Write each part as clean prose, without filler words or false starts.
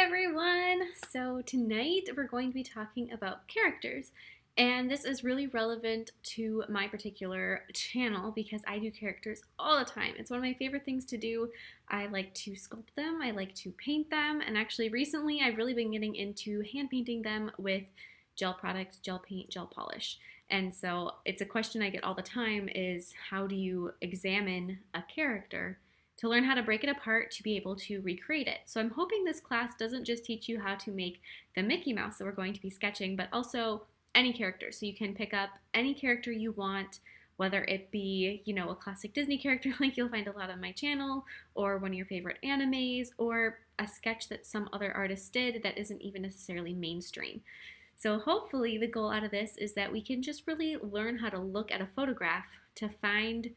everyone! So tonight we're going to be talking about characters, and this is really relevant to my particular channel because I do characters all the time. It's one of my favorite things to do. I like to sculpt them, I like to paint them, and actually recently I've really been getting into hand painting them with gel products, gel paint, gel polish. And so it's a question I get all the time is how do you examine a character to learn how to break it apart to be able to recreate it. So I'm hoping this class doesn't just teach you how to make the Mickey Mouse that we're going to be sketching, but also any character. So you can pick up any character you want, whether it be, a classic Disney character like you'll find a lot on my channel, or one of your favorite animes, or a sketch that some other artist did that isn't even necessarily mainstream. So hopefully the goal out of this is that we can just really learn how to look at a photograph to find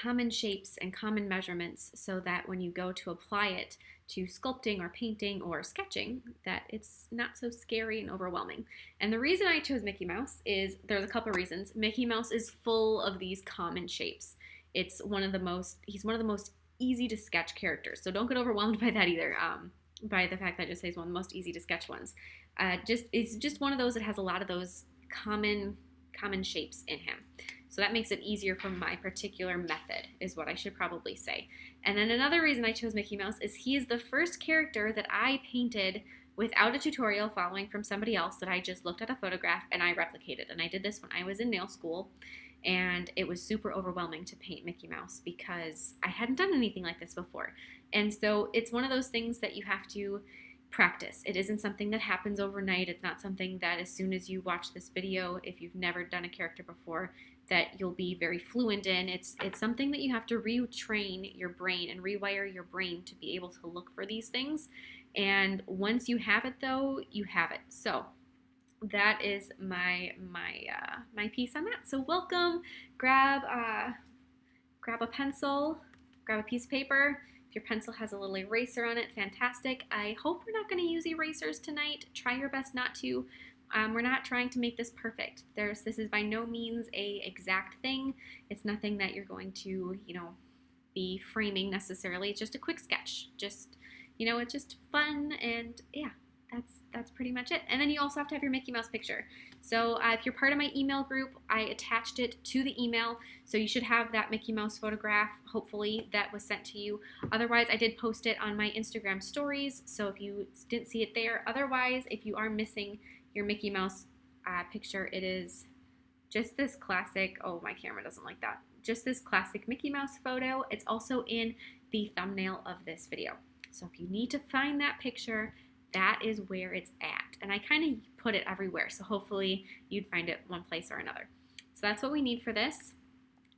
common shapes and common measurements so that when you go to apply it to sculpting or painting or sketching, that it's not so scary and overwhelming. And the reason I chose Mickey Mouse is there's a couple reasons. Mickey Mouse is full of these common shapes. He's one of the most easy to sketch characters. So don't get overwhelmed by that either, by the fact that I just say he's one of the most easy to sketch ones. It's just one of those that has a lot of those common shapes in him. So that makes it easier for my particular method, is what I should probably say. And then another reason I chose Mickey Mouse is he is the first character that I painted without a tutorial following from somebody else that I just looked at a photograph and I replicated. And I did this when I was in nail school, and it was super overwhelming to paint Mickey Mouse because I hadn't done anything like this before. And so it's one of those things that you have to practice. It isn't something that happens overnight. It's not something that as soon as you watch this video, if you've never done a character before, that you'll be very fluent in. It's something that you have to retrain your brain and rewire your brain to be able to look for these things. And once you have it though, you have it. So that is my piece on that. So welcome. Grab a pencil, grab a piece of paper. If your pencil has a little eraser on it, fantastic. I hope we're not going to use erasers tonight. Try your best not to. We're not trying to make this perfect. This is by no means a exact thing. It's nothing that you're going to, be framing necessarily. It's just a quick sketch. It's just fun, and yeah, that's pretty much it. And then you also have to have your Mickey Mouse picture. So if you're part of my email group, I attached it to the email, so you should have that Mickey Mouse photograph, hopefully, that was sent to you. Otherwise, I did post it on my Instagram stories, so if you didn't see it there. Otherwise, if you are missing your Mickey Mouse picture, it is just this classic, oh, my camera doesn't like that, just this classic Mickey Mouse photo. It's also in the thumbnail of this video. So if you need to find that picture, that is where it's at. And I kind of put it everywhere, so hopefully you'd find it one place or another. So that's what we need for this.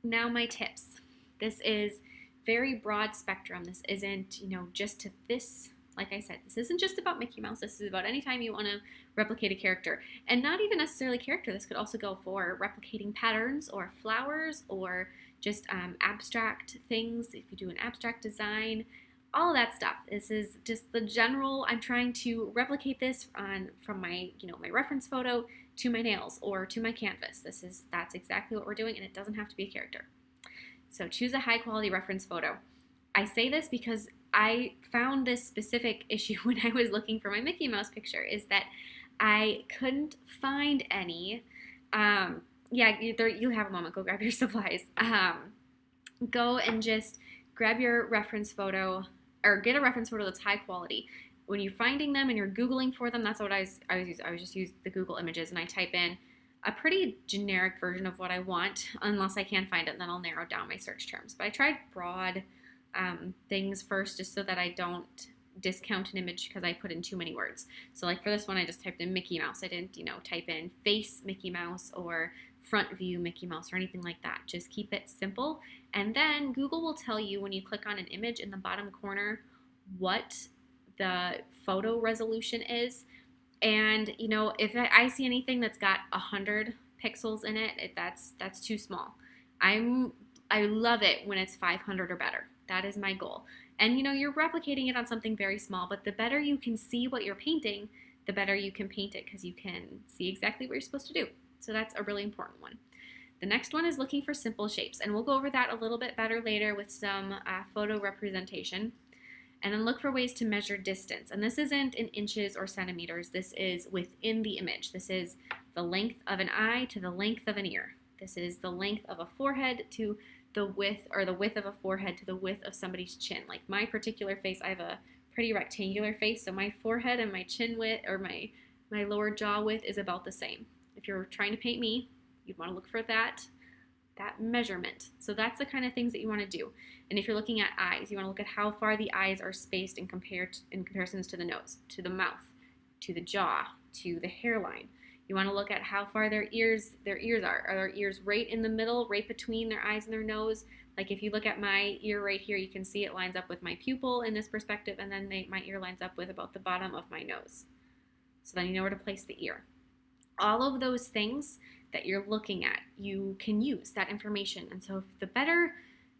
Now my tips. This is very broad spectrum. This isn't, just to this. Like I said, this isn't just about Mickey Mouse. This is about any time you want to replicate a character. And not even necessarily character. This could also go for replicating patterns or flowers or just abstract things. If you do an abstract design, all of that stuff. This is just the general. I'm trying to replicate this from my, my reference photo to my nails or to my canvas. That's exactly what we're doing, and it doesn't have to be a character. So choose a high quality reference photo. I say this because I found this specific issue when I was looking for my Mickey Mouse picture, is that I couldn't find any. You have a moment. Go grab your supplies. Go and just grab your reference photo, or get a reference photo that's high quality. When you're finding them and you're Googling for them, that's what I just use the Google images, and I type in a pretty generic version of what I want, unless I can't find it, and then I'll narrow down my search terms. But I tried broad things first, just so that I don't discount an image because I put in too many words. So like for this one, I just typed in Mickey Mouse. I didn't, type in face Mickey Mouse or front view Mickey Mouse or anything like that. Just keep it simple. And then Google will tell you when you click on an image in the bottom corner what the photo resolution is. And, if I see anything that's got 100 pixels in it, that's too small. I love it when it's 500 or better. That is my goal. And you're replicating it on something very small, but the better you can see what you're painting, the better you can paint it, because you can see exactly what you're supposed to do. So that's a really important one. The next one is looking for simple shapes, and we'll go over that a little bit better later with some photo representation. And then look for ways to measure distance. And this isn't in inches or centimeters. This is within the image. This is the length of an eye to the length of an ear. This is the length of a forehead to the width, or the width of a forehead to the width of somebody's chin. Like my particular face, I have a pretty rectangular face, so my forehead and my chin width, or my lower jaw width, is about the same. If you're trying to paint me, you'd want to look for that measurement. So that's the kind of things that you want to do. And if you're looking at eyes, you want to look at how far the eyes are spaced in comparisons to the nose, to the mouth, to the jaw, to the hairline. You want to look at how far their ears are. Are their ears right in the middle, right between their eyes and their nose? Like if you look at my ear right here, you can see it lines up with my pupil in this perspective, and then my ear lines up with about the bottom of my nose. So then you know where to place the ear. All of those things that you're looking at, you can use that information. And so the better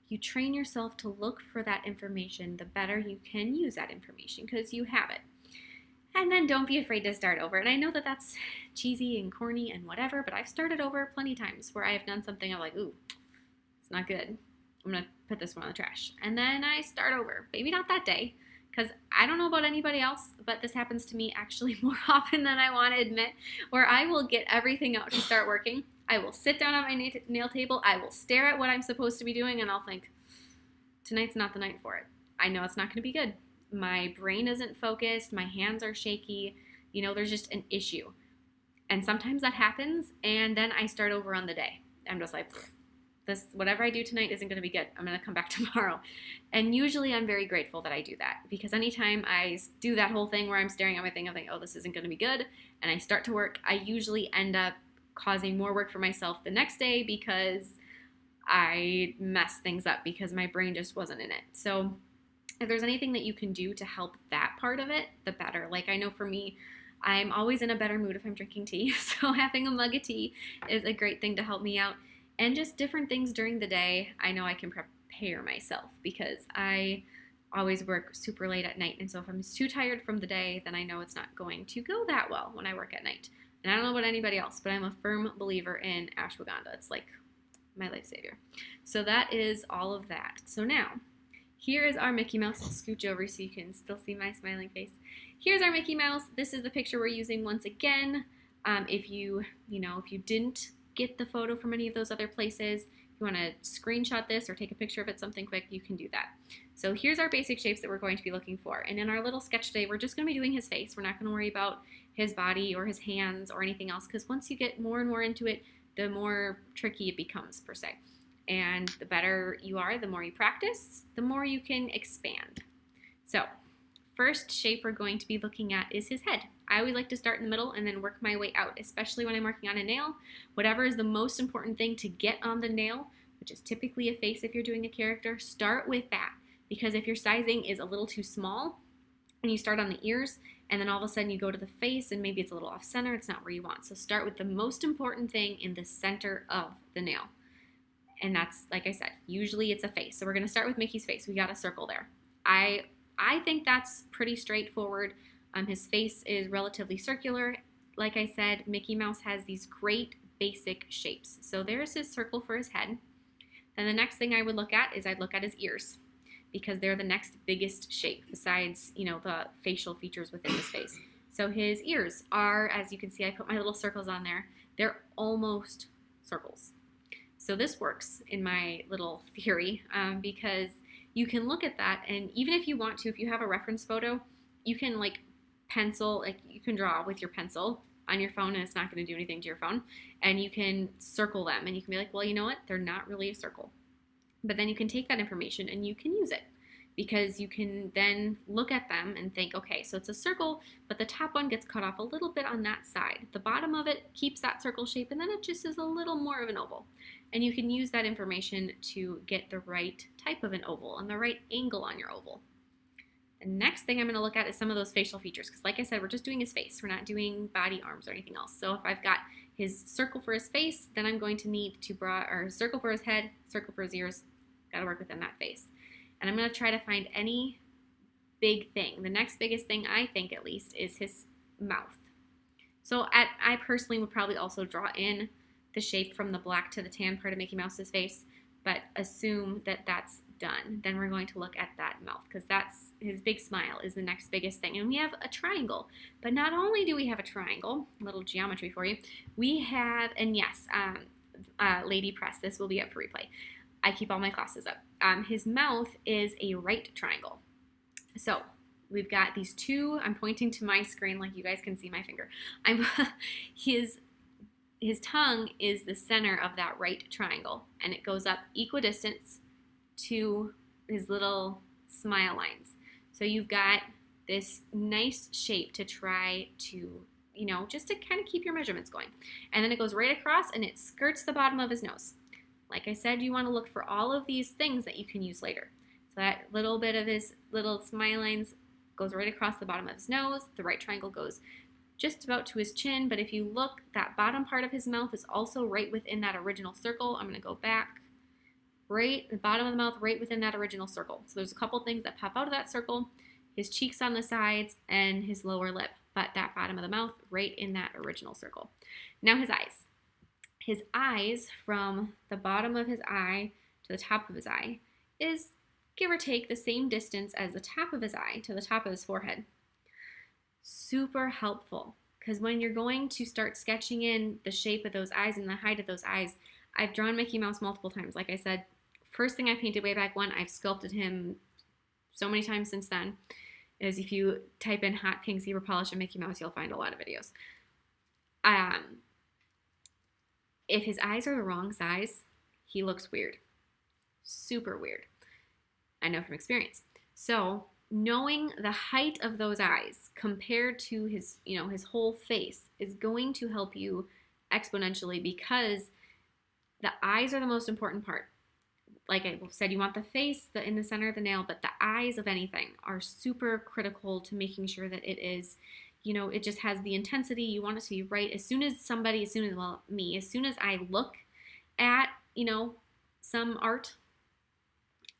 you train yourself to look for that information, the better you can use that information because you have it. And then don't be afraid to start over. And I know that that's cheesy and corny and whatever, but I've started over plenty of times where I have done something I'm like, ooh, it's not good. I'm going to put this one in the trash. And then I start over. Maybe not that day, because I don't know about anybody else, but this happens to me actually more often than I want to admit, where I will get everything out to start working. I will sit down at my nail table, I will stare at what I'm supposed to be doing, and I'll think, tonight's not the night for it. I know it's not going to be good. My brain isn't focused, my hands are shaky, there's just an issue. And sometimes that happens, and then I start over on the day. I'm just like, whatever I do tonight isn't going to be good. I'm going to come back tomorrow. And usually I'm very grateful that I do that, because anytime I do that whole thing where I'm staring at my thing, I'm like, oh, this isn't going to be good, and I start to work, I usually end up causing more work for myself the next day because I messed things up because my brain just wasn't in it. So if there's anything that you can do to help that part of it, the better. Like I know for me, I'm always in a better mood if I'm drinking tea. So having a mug of tea is a great thing to help me out. And just different things during the day, I know I can prepare myself because I always work super late at night. And so if I'm too tired from the day, then I know it's not going to go that well when I work at night. And I don't know about anybody else, but I'm a firm believer in ashwagandha. It's like my life savior. So that is all of that. So now, here is our Mickey Mouse. I'll scooch over so you can still see my smiling face. Here's our Mickey Mouse. This is the picture we're using once again. If you didn't get the photo from any of those other places, if you want to screenshot this or take a picture of it, something quick, you can do that. So here's our basic shapes that we're going to be looking for. And in our little sketch today, we're just going to be doing his face. We're not going to worry about his body or his hands or anything else, because once you get more and more into it, the more tricky it becomes, per se. And the better you are, the more you practice, the more you can expand. So first shape we're going to be looking at is his head. I always like to start in the middle and then work my way out, especially when I'm working on a nail. Whatever is the most important thing to get on the nail, which is typically a face if you're doing a character, start with that. Because if your sizing is a little too small and you start on the ears and then all of a sudden you go to the face and maybe it's a little off center, it's not where you want. So start with the most important thing in the center of the nail. And that's, like I said, usually it's a face. So we're going to start with Mickey's face. We got a circle there. I think that's pretty straightforward. His face is relatively circular. Like I said, Mickey Mouse has these great basic shapes. So there's his circle for his head. Then the next thing I would look at is I'd look at his ears, because they're the next biggest shape besides, the facial features within his face. So his ears are, as you can see, I put my little circles on there. They're almost circles. So this works in my little theory because you can look at that, and even if you want to, if you have a reference photo, you can you can draw with your pencil on your phone, and it's not going to do anything to your phone, and you can circle them, and you can be like, well, you know what, they're not really a circle. But then you can take that information and you can use it, because you can then look at them and think, okay, so it's a circle, but the top one gets cut off a little bit on that side. The bottom of it keeps that circle shape, and then it just is a little more of an oval. And you can use that information to get the right type of an oval and the right angle on your oval. The next thing I'm going to look at is some of those facial features, because like I said, we're just doing his face. We're not doing body, arms, or anything else. So if I've got his circle for his face, then I'm going to need to circle for his head, circle for his ears. Got to work within that face. And I'm going to try to find any big thing. The next biggest thing, I think at least, is his mouth. So I personally would probably also draw in the shape from the black to the tan part of Mickey Mouse's face, but assume that that's done, then we're going to look at that mouth, because that's his big smile is the next biggest thing. And we have a triangle. But not only do we have a triangle, a little geometry for you, we have, and yes, Lady Press, this will be up for replay. I keep all my classes up. His mouth is a right triangle. So we've got these two. I'm pointing to my screen like you guys can see my finger. His tongue is the center of that right triangle, and it goes up equidistant to his little smile lines. So you've got this nice shape to try to, just to kind of keep your measurements going. And then it goes right across and it skirts the bottom of his nose. Like I said, you want to look for all of these things that you can use later. So that little bit of his little smile lines goes right across the bottom of his nose. The right triangle goes just about to his chin, but if you look, that bottom part of his mouth is also right within that original circle. I'm going to go back. Right, the bottom of the mouth, right within that original circle. So there's a couple things that pop out of that circle, his cheeks on the sides and his lower lip, but that bottom of the mouth right in that original circle. Now his eyes. His eyes, from the bottom of his eye to the top of his eye, is give or take the same distance as the top of his eye to the top of his forehead. Super helpful, because when you're going to start sketching in the shape of those eyes and the height of those eyes, I've drawn Mickey Mouse multiple times. Like I said, first thing I painted way back when, I've sculpted him so many times since then, is if you type in Hotpinkzebrapolish and Mickey Mouse, you'll find a lot of videos. If his eyes are the wrong size, he looks weird. Super weird. I know from experience. So knowing the height of those eyes compared to his, his whole face is going to help you exponentially, because the eyes are the most important part. Like I said, you want the face in the center of the nail, but the eyes of anything are super critical to making sure that it is, it just has the intensity. You want it to be right. As soon as I look at, some art,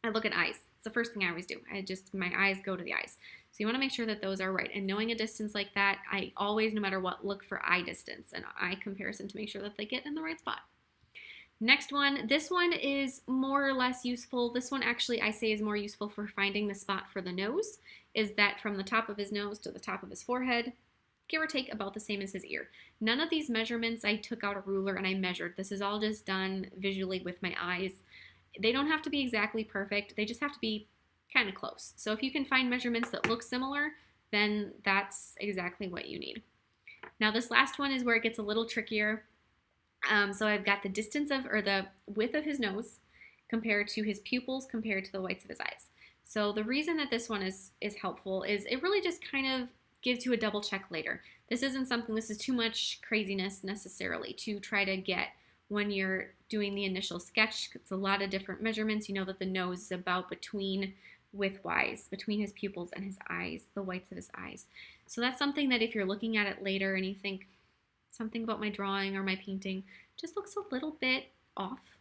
I look at eyes. It's the first thing I always do. My eyes go to the eyes. So you want to make sure that those are right. And knowing a distance like that, I always, no matter what, look for eye distance and eye comparison to make sure that they get in the right spot. Next one, this one is more or less useful. This one actually I say is more useful for finding the spot for the nose, is that from the top of his nose to the top of his forehead, give or take about the same as his ear. None of these measurements I took out a ruler and I measured. This is all just done visually with my eyes. They don't have to be exactly perfect. They just have to be kind of close. So if you can find measurements that look similar, then that's exactly what you need. Now this last one is where it gets a little trickier. So I've got the distance or the width of his nose compared to his pupils compared to the whites of his eyes. So the reason that this one is helpful is it really just kind of gives you a double check later. This is too much craziness necessarily to try to get when you're doing the initial sketch. It's a lot of different measurements. You know that the nose is about width-wise, between his pupils and his eyes, the whites of his eyes. So that's something that if you're looking at it later and you think, something about my drawing or my painting just looks a little bit off,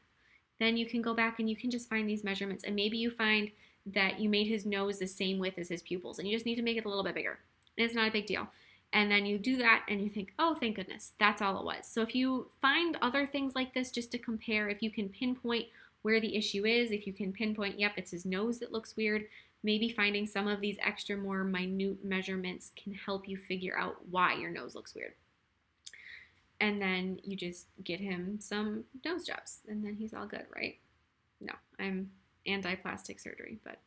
then you can go back and you can just find these measurements, and maybe you find that you made his nose the same width as his pupils and you just need to make it a little bit bigger, and it's not a big deal. And then you do that and you think, oh, thank goodness, that's all it was. So if you find other things like this just to compare, if you can pinpoint where the issue is, if you can pinpoint, yep, it's his nose that looks weird, maybe finding some of these extra more minute measurements can help you figure out why your nose looks weird. And then you just get him some nose jobs, and then he's all good, right? No, I'm anti-plastic surgery, but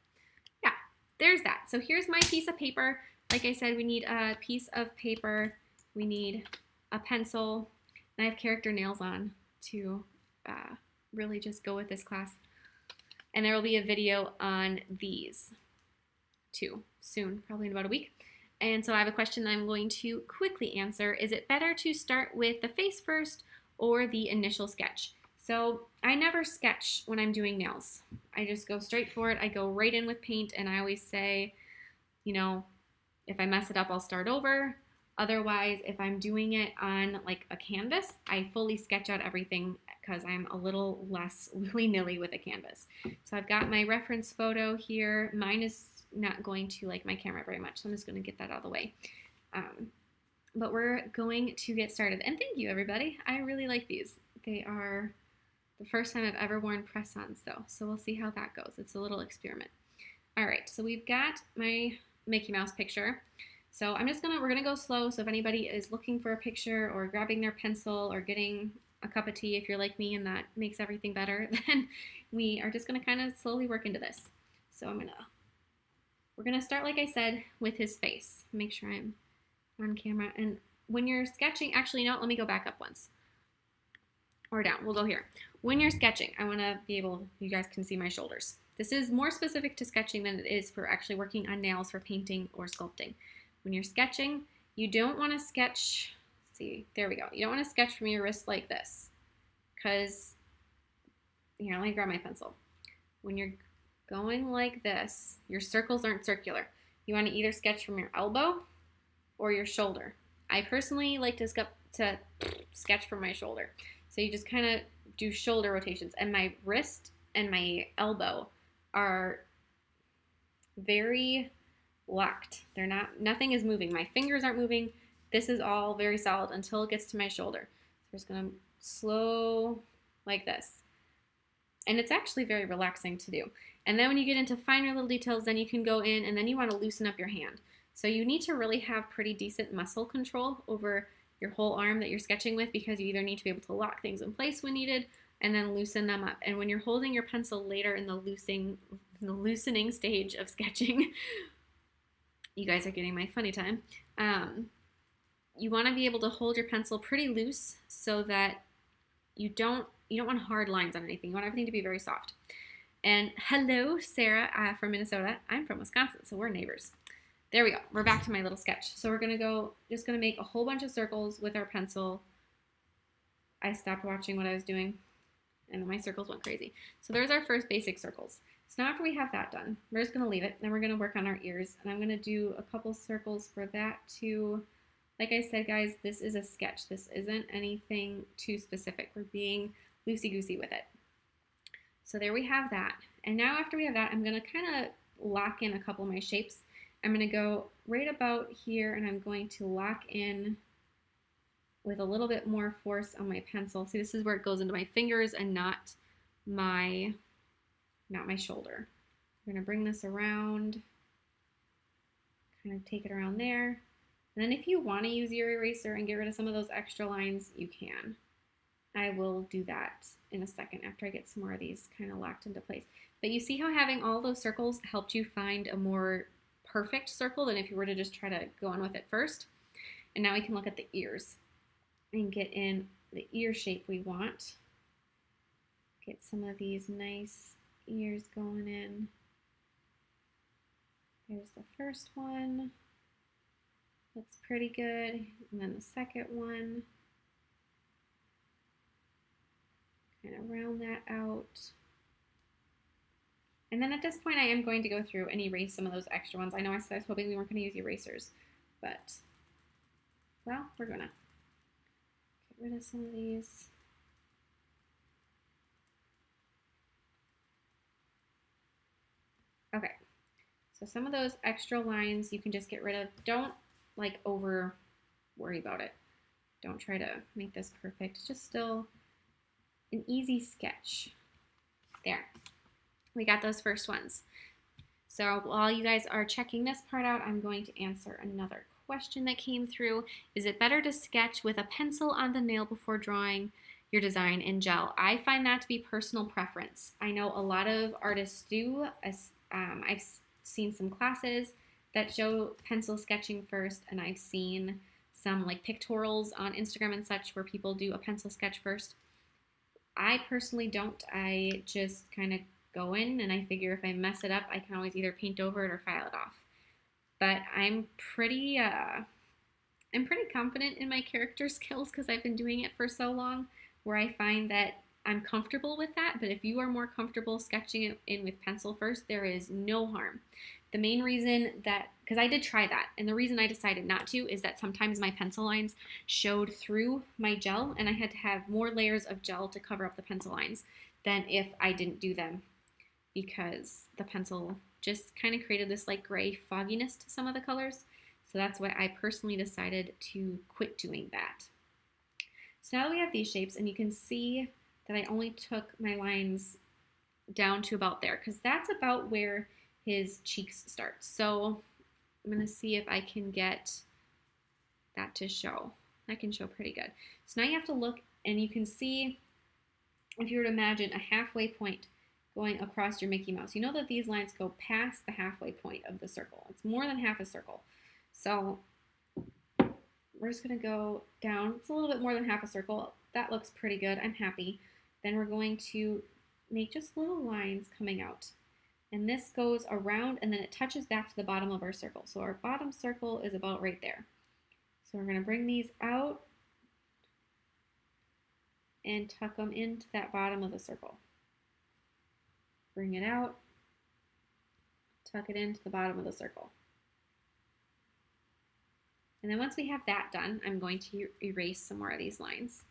yeah, there's that. So here's my piece of paper. Like I said, we need a piece of paper, we need a pencil, and I have character nails on to really just go with this class. And there will be a video on these too soon, probably in about a week. And so I have a question that I'm going to quickly answer. Is it better to start with the face first or the initial sketch? So I never sketch when I'm doing nails. I just go straight for it. I go right in with paint, and I always say, if I mess it up, I'll start over. Otherwise, if I'm doing it on like a canvas, I fully sketch out everything because I'm a little less willy-nilly with a canvas. So I've got my reference photo here. Mine is not going to like my camera very much, so I'm just going to get that out of the way. But we're going to get started. And thank you, everybody. I really like these. They are The first time I've ever worn press-ons though, so we'll see how that goes. It's a little experiment. All right, so we've got my Mickey Mouse picture. So we're gonna go slow, so if anybody is looking for a picture or grabbing their pencil or getting a cup of tea, if you're like me and that makes everything better, then we are just gonna kind of slowly work into this. So we're gonna start, like I said, with his face. Make sure I'm on camera. And when you're sketching, actually, no, let me go back up once. Or down, we'll go here. When you're sketching, I wanna be able, you guys can see my shoulders. This is more specific to sketching than it is for actually working on nails for painting or sculpting. When you're sketching, you don't want to sketch, see, there we go. You don't want to sketch from your wrist like this, because, here, let me grab my pencil. When you're going like this, your circles aren't circular. You want to either sketch from your elbow or your shoulder. I personally like to sketch from my shoulder. So you just kind of do shoulder rotations, and my wrist and my elbow are very locked. Nothing is moving. My fingers aren't moving. This is all very solid until it gets to my shoulder. So I'm just gonna slow like this. And it's actually very relaxing to do. And then when you get into finer little details, then you can go in and then you want to loosen up your hand. So you need to really have pretty decent muscle control over your whole arm that you're sketching with, because you either need to be able to lock things in place when needed and then loosen them up. And when you're holding your pencil later in the loosening stage of sketching, you guys are getting my funny time. You want to be able to hold your pencil pretty loose so that you don't want hard lines on anything. You want everything to be very soft. And hello, Sarah from Minnesota. I'm from Wisconsin, so we're neighbors. There we go. We're back to my little sketch. So we're just gonna make a whole bunch of circles with our pencil. I stopped watching what I was doing, and my circles went crazy. So there's our first basic circles. So now after we have that done, we're just gonna leave it. Then we're gonna work on our ears, and I'm gonna do a couple circles for that too. Like I said, guys, this is a sketch. This isn't anything too specific. We're being loosey-goosey with it. So there we have that. And now after we have that, I'm gonna kind of lock in a couple of my shapes. I'm gonna go right about here, and I'm going to lock in with a little bit more force on my pencil. See, this is where it goes into my fingers and not my shoulder. I'm gonna bring this around, kind of take it around there. And then if you want to use your eraser and get rid of some of those extra lines, you can. I will do that in a second after I get some more of these kind of locked into place. But you see how having all those circles helped you find a more perfect circle than if you were to just try to go on with it first. And now we can look at the ears and get in the ear shape we want. Get some of these nice ears going in. There's the first one. Looks pretty good. And then the second one. Kind of round that out. And then at this point, I am going to go through and erase some of those extra ones. I know I said I was hoping we weren't going to use erasers, but, well, we're going to get rid of some of these. Okay, so some of those extra lines you can just get rid of. Don't, like, over worry about it. Don't try to make this perfect. It's just still an easy sketch. There. We got those first ones. So while you guys are checking this part out, I'm going to answer another question that came through. Is it better to sketch with a pencil on the nail before drawing your design in gel? I find that to be personal preference. I know a lot of artists do. I've seen some classes that show pencil sketching first, and I've seen some like pictorials on Instagram and such where people do a pencil sketch first. I personally don't. I just kind of go in, and I figure if I mess it up, I can always either paint over it or file it off. But I'm pretty confident in my character skills because I've been doing it for so long, where I find that I'm comfortable with that. But if you are more comfortable sketching it in with pencil first, there is no harm. The main reason that, because I did try that, and the reason I decided not to is that sometimes my pencil lines showed through my gel, and I had to have more layers of gel to cover up the pencil lines than if I didn't do them, because the pencil just kind of created this like gray fogginess to some of the colors. So that's why I personally decided to quit doing that. So now that we have these shapes, and you can see that I only took my lines down to about there, because that's about where his cheeks start. So I'm going to see if I can get that to show. That can show pretty good. So now you have to look, and you can see, if you were to imagine a halfway point going across your Mickey Mouse, you know that these lines go past the halfway point of the circle. It's more than half a circle. So we're just going to go down. It's a little bit more than half a circle. That looks pretty good. I'm happy. Then we're going to make just little lines coming out. And this goes around, and then it touches back to the bottom of our circle. So our bottom circle is about right there. So we're going to bring these out and tuck them into that bottom of the circle. Bring it out, tuck it into the bottom of the circle. And then once we have that done, I'm going to erase some more of these lines.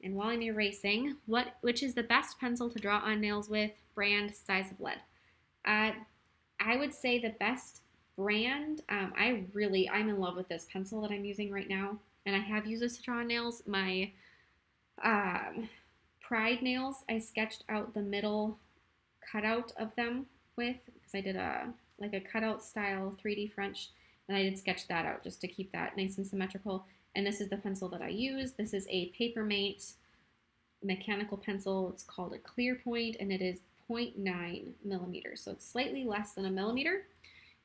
And while I'm erasing, which is the best pencil to draw on nails with? Brand, size of lead. I would say the best brand, I'm in love with this pencil that I'm using right now. And I have used this to draw on nails. My Pride nails, I sketched out the middle cutout of them with, because I did a cutout style 3D French, and I did sketch that out just to keep that nice and symmetrical. And this is the pencil that I use. This is a Papermate mechanical pencil. It's called a Clear Point, and it is 0.9 millimeters, so it's slightly less than a millimeter.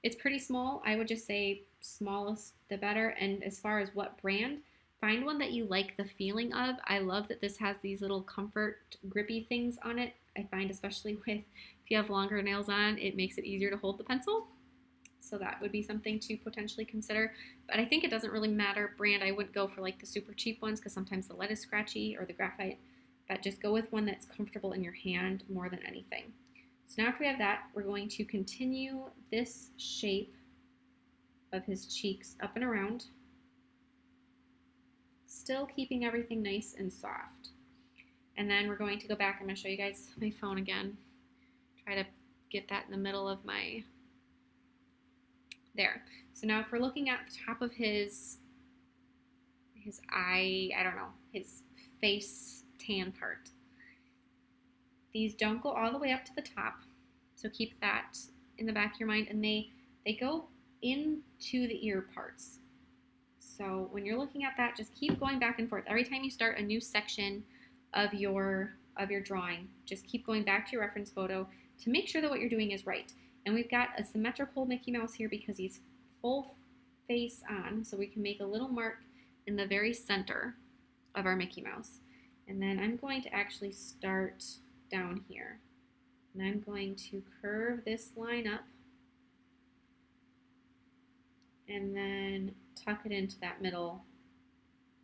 It's pretty small. I would just say smallest the better. And as far as what brand, find one that you like the feeling of. I love that this has these little comfort grippy things on it. I find especially if you have longer nails on, it makes it easier to hold the pencil. So that would be something to potentially consider. But I think it doesn't really matter brand. I wouldn't go for like the super cheap ones because sometimes the lead is scratchy, or the graphite. But just go with one that's comfortable in your hand more than anything. So now after we have that, we're going to continue this shape of his cheeks up and around, still keeping everything nice and soft. And then we're going to go back. I'm going to show you guys my phone again. Try to get that in the middle of my, there. So now if we're looking at the top of his eye, I don't know, his face tan part. These don't go all the way up to the top, so keep that in the back of your mind. And they go into the ear parts. So when you're looking at that, just keep going back and forth. Every time you start a new section of your drawing, just keep going back to your reference photo to make sure that what you're doing is right. And we've got a symmetrical Mickey Mouse here because he's full face on, so we can make a little mark in the very center of our Mickey Mouse. And then I'm going to actually start down here. And I'm going to curve this line up and then tuck it into that middle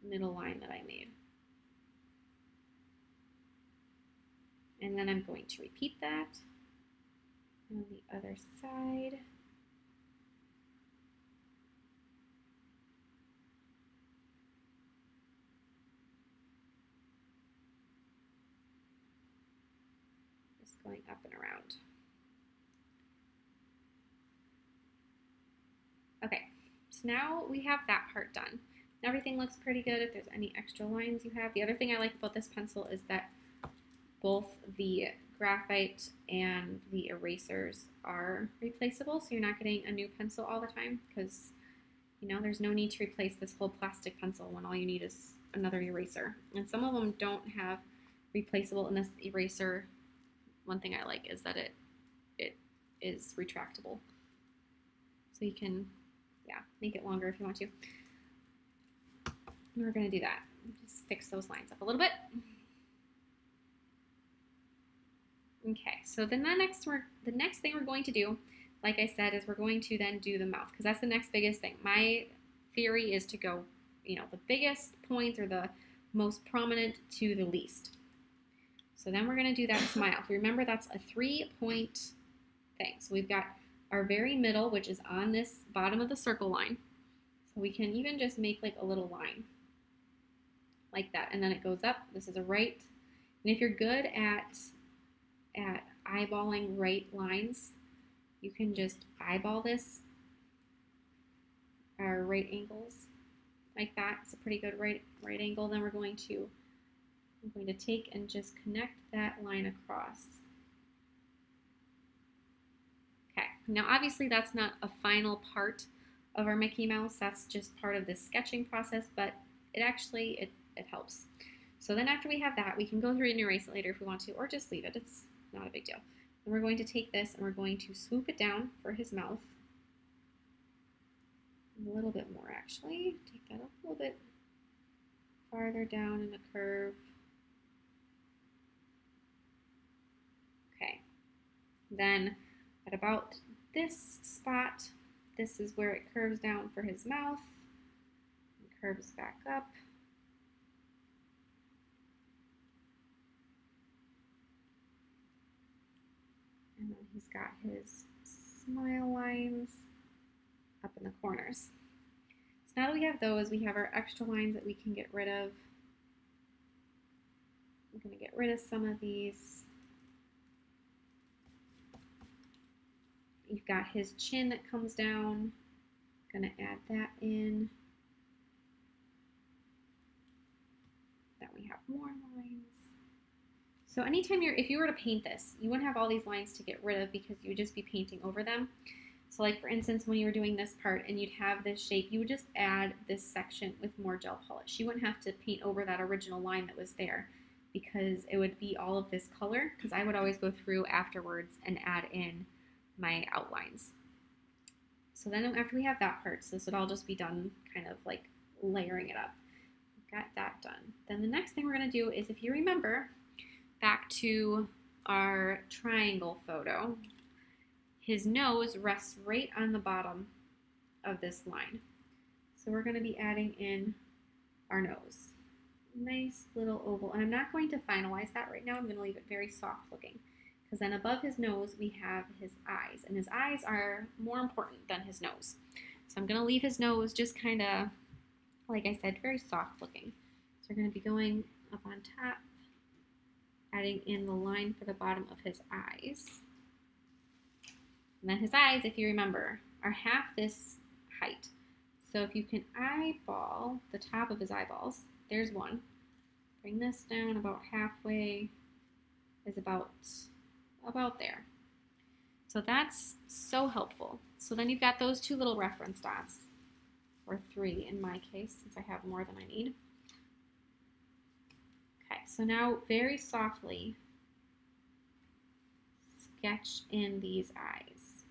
line that I made. And then I'm going to repeat that on the other side. Just going up and around. Okay, so now we have that part done. Everything looks pretty good. If there's any extra lines you have. The other thing I like about this pencil is that both the graphite and the erasers are replaceable, so you're not getting a new pencil all the time, because there's no need to replace this whole plastic pencil when all you need is another eraser. And some of them don't have replaceable, and this eraser, one thing I like is that it is retractable, so you can make it longer if you want to. And we're going to do that. Just fix those lines up a little bit. Okay, so then the next thing we're going to do, like I said, is we're going to then do the mouth, because that's the next biggest thing. My theory is to go, the biggest points or the most prominent to the least. So then we're going to do that smile. If you remember, that's a 3-point thing. So we've got our very middle, which is on this bottom of the circle line. So we can even just make like a little line like that, and then it goes up. This is a right. And if you're good at eyeballing right lines, you can just eyeball this, or right angles like that. It's a pretty good right angle. Then we're going to I'm going to take and just connect that line across. Okay, now obviously that's not a final part of our Mickey Mouse. That's just part of the sketching process, but it actually, it helps. So then after we have that, we can go through and erase it later if we want to, or just leave it. It's not a big deal. And we're going to take this and we're going to swoop it down for his mouth. A little bit more actually. Take that up a little bit farther down in the curve. Okay. Then at about this spot, this is where it curves down for his mouth and curves back up. And then he's got his smile lines up in the corners. So now that we have those, we have our extra lines that we can get rid of. I'm going to get rid of some of these. You've got his chin that comes down. I'm going to add that in. Then we have more lines. So anytime if you were to paint this, you wouldn't have all these lines to get rid of because you would just be painting over them. So like for instance, when you were doing this part and you'd have this shape, you would just add this section with more gel polish. You wouldn't have to paint over that original line that was there because it would be all of this color, because I would always go through afterwards and add in my outlines. So then after we have that part, so this would all just be done kind of like layering it up. We've got that done. Then the next thing we're going to do is, if you remember back to our triangle photo, his nose rests right on the bottom of this line. So we're going to be adding in our nose. Nice little oval. And I'm not going to finalize that right now. I'm going to leave it very soft looking. Because then above his nose, we have his eyes. And his eyes are more important than his nose. So I'm going to leave his nose just kind of, like I said, very soft looking. So we're going to be going up on top, adding in the line for the bottom of his eyes. And then his eyes, if you remember, are half this height. So if you can eyeball the top of his eyeballs, there's one. Bring this down about halfway, is about there. So that's so helpful. So then you've got those two little reference dots, or three in my case, since I have more than I need. Okay, so now very softly sketch in these eyes.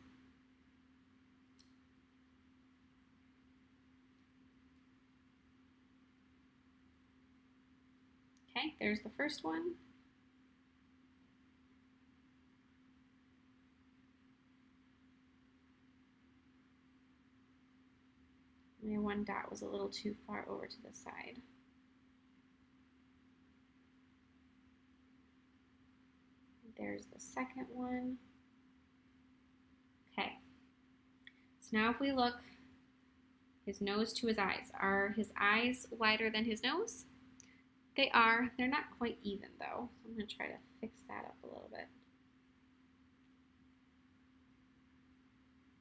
Okay, there's the first one. My one dot was a little too far over to the side. There's the second one. Okay, so now if we look, his nose to his eyes. Are his eyes wider than his nose? They are. They're not quite even though. So I'm going to try to fix that up a little bit.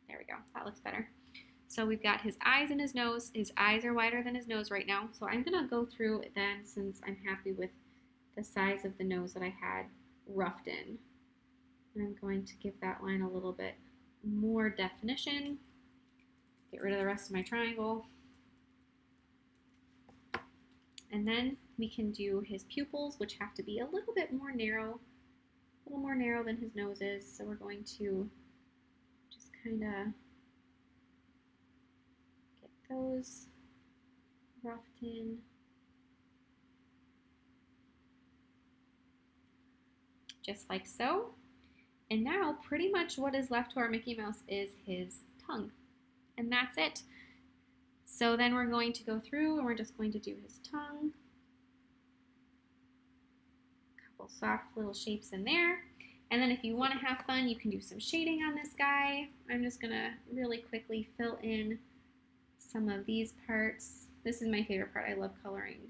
There we go. That looks better. So we've got his eyes and his nose. His eyes are wider than his nose right now. So I'm going to go through it then, since I'm happy with the size of the nose that I had roughed in. And I'm going to give that line a little bit more definition. Get rid of the rest of my triangle. And then we can do his pupils, which have to be a little bit more narrow, a little more narrow than his nose is. So we're going to just kind of get those roughed in. Just like so. And now pretty much what is left to our Mickey Mouse is his tongue. And that's it. So then we're going to go through and we're just going to do his tongue. A couple soft little shapes in there. And then if you want to have fun, you can do some shading on this guy. I'm just going to really quickly fill in some of these parts. This is my favorite part. I love coloring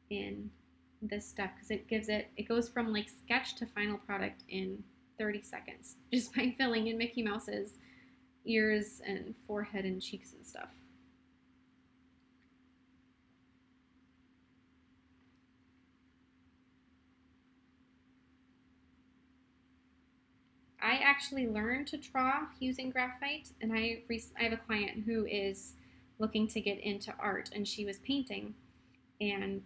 in this stuff because it goes from like sketch to final product in 30 seconds just by filling in Mickey Mouse's ears and forehead and cheeks and stuff. I actually learned to draw using graphite, and I have a client who is looking to get into art, and she was painting, and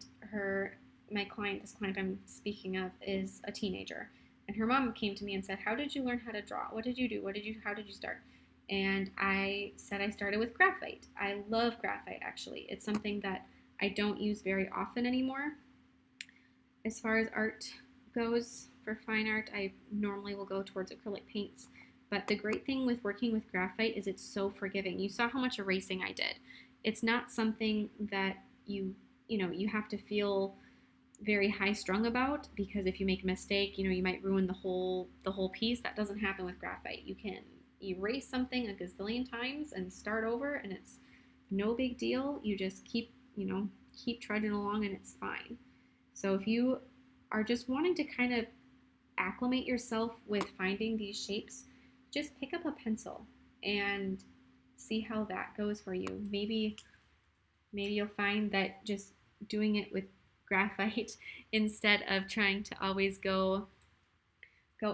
this client I'm speaking of, is a teenager, and her mom came to me and said, "How did you learn how to draw? What did you do? How did you start?" And I said I started with graphite. I love graphite, actually. It's something that I don't use very often anymore. As far as art goes, for fine art, I normally will go towards acrylic paints. But the great thing with working with graphite is it's so forgiving. You saw how much erasing I did. It's not something that you have to feel very high strung about, because if you make a mistake, you might ruin the whole piece. That doesn't happen with graphite. You can erase something a gazillion times and start over, and it's no big deal. You just keep trudging along, and it's fine. So if you are just wanting to kind of acclimate yourself with finding these shapes, just pick up a pencil and see how that goes for you. Maybe you'll find that just doing it with graphite instead of trying to always go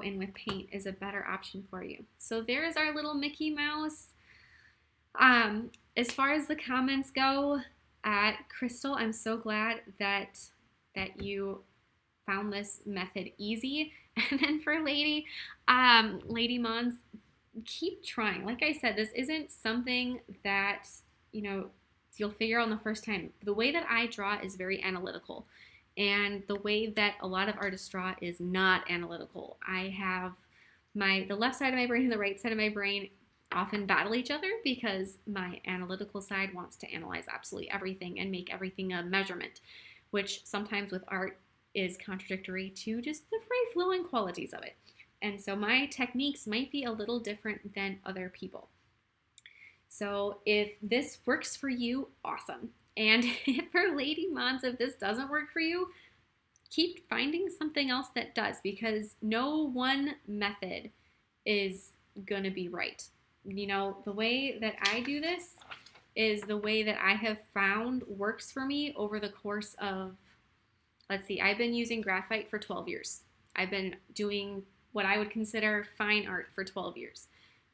in with paint is a better option for you. So there's our little Mickey Mouse. As far as the comments go, Crystal, I'm so glad that you found this method easy. And then for Lady Mons, keep trying. Like I said, this isn't something that you'll figure out on the first time. The way that I draw is very analytical, and the way that a lot of artists draw is not analytical. I have the left side of my brain and the right side of my brain often battle each other, because my analytical side wants to analyze absolutely everything and make everything a measurement, which sometimes with art is contradictory to just the free-flowing qualities of it. And so my techniques might be a little different than other people. So if this works for you, awesome. And for Lady Mons, if this doesn't work for you, keep finding something else that does, because no one method is going to be right. The way that I do this is the way that I have found works for me over the course of, let's see, I've been using graphite for 12 years. I've been doing what I would consider fine art for 12 years.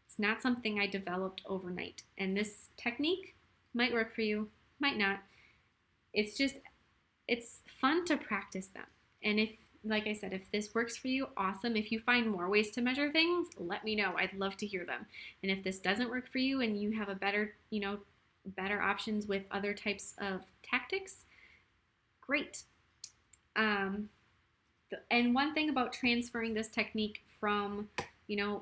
It's not something I developed overnight. And this technique might work for you, might not. It's fun to practice them. And if, like I said, if this works for you, awesome. If you find more ways to measure things, let me know. I'd love to hear them. And if this doesn't work for you and you have a better options with other types of tactics, great. And one thing about transferring this technique from,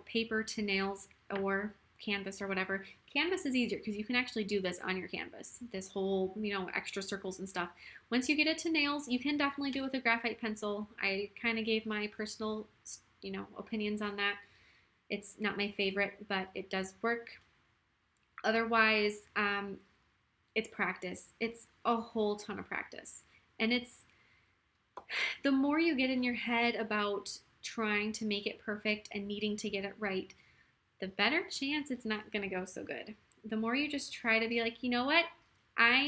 paper to nails or canvas or whatever, canvas is easier because you can actually do this on your canvas, this whole, extra circles and stuff. Once you get it to nails, you can definitely do it with a graphite pencil. I kind of gave my personal, opinions on that. It's not my favorite, but it does work. Otherwise, it's practice. It's a whole ton of practice. And the more you get in your head about trying to make it perfect and needing to get it right, the better chance it's not going to go so good. The more you just try to be like, you know what,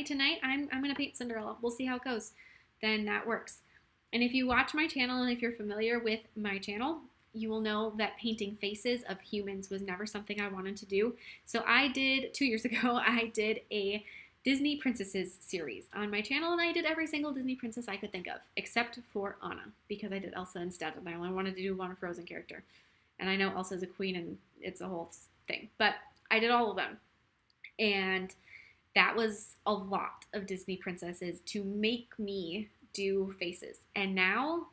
tonight I'm going to paint Cinderella. We'll see how it goes. Then that works. And if you watch my channel and if you're familiar with my channel, you will know that painting faces of humans was never something I wanted to do. So 2 years ago, I did a Disney princesses series on my channel, and I did every single Disney princess I could think of, except for Anna, because I did Elsa instead, and I only wanted to do one Frozen character. And I know Elsa's a queen, and it's a whole thing, but I did all of them. And that was a lot of Disney princesses to make me do faces. And now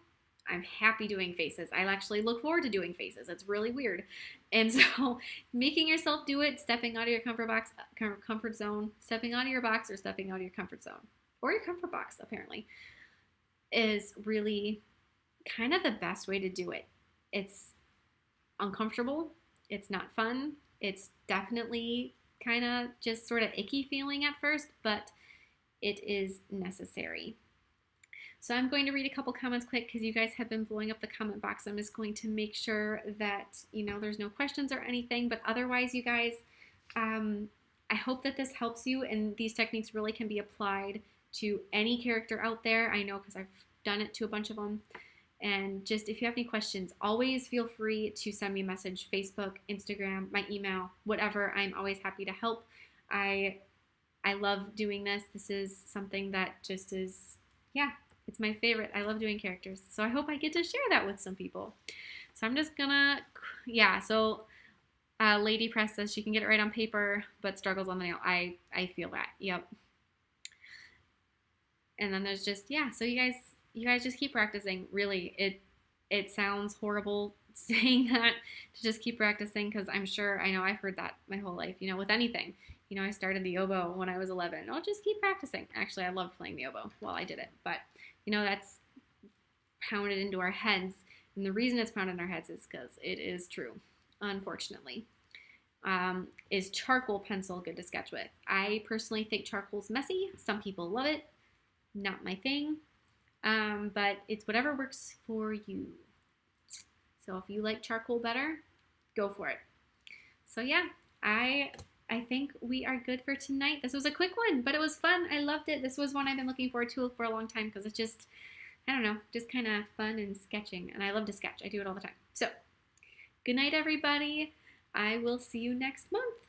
I'm happy doing faces. I actually look forward to doing faces. It's really weird. And so making yourself do it, stepping out of your comfort zone, stepping out of your box or stepping out of your comfort zone, or your comfort box apparently, is really kind of the best way to do it. It's uncomfortable. It's not fun. It's definitely kind of just sort of icky feeling at first, but it is necessary. So I'm going to read a couple comments quick because you guys have been blowing up the comment box. I'm just going to make sure that, there's no questions or anything. But otherwise, you guys, I hope that this helps you. And these techniques really can be applied to any character out there. I know because I've done it to a bunch of them. And just if you have any questions, always feel free to send me a message, Facebook, Instagram, my email, whatever. I'm always happy to help. I love doing this. This is something that just is, yeah, it's my favorite. I love doing characters. So I hope I get to share that with some people. So I'm just gonna, yeah, so Lady Press says she can get it right on paper, but struggles on the nail. I feel that, yep. And then there's just, yeah, so you guys just keep practicing. Really, it sounds horrible saying that, to just keep practicing, because I'm sure, I know I've heard that my whole life, you know, with anything. You know, I started the oboe when I was 11. I'll just keep practicing. Actually, I loved playing the oboe while I did it. But, you know, that's pounded into our heads. And the reason it's pounded in our heads is because it is true, unfortunately. Is charcoal pencil good to sketch with? I personally think charcoal's messy. Some people love it. Not my thing. But it's whatever works for you. So if you like charcoal better, go for it. So yeah, I think we are good for tonight. This was a quick one, but it was fun. I loved it. This was one I've been looking forward to for a long time because it's just, I don't know, just kind of fun and sketching. And I love to sketch. I do it all the time. So good night, everybody. I will see you next month.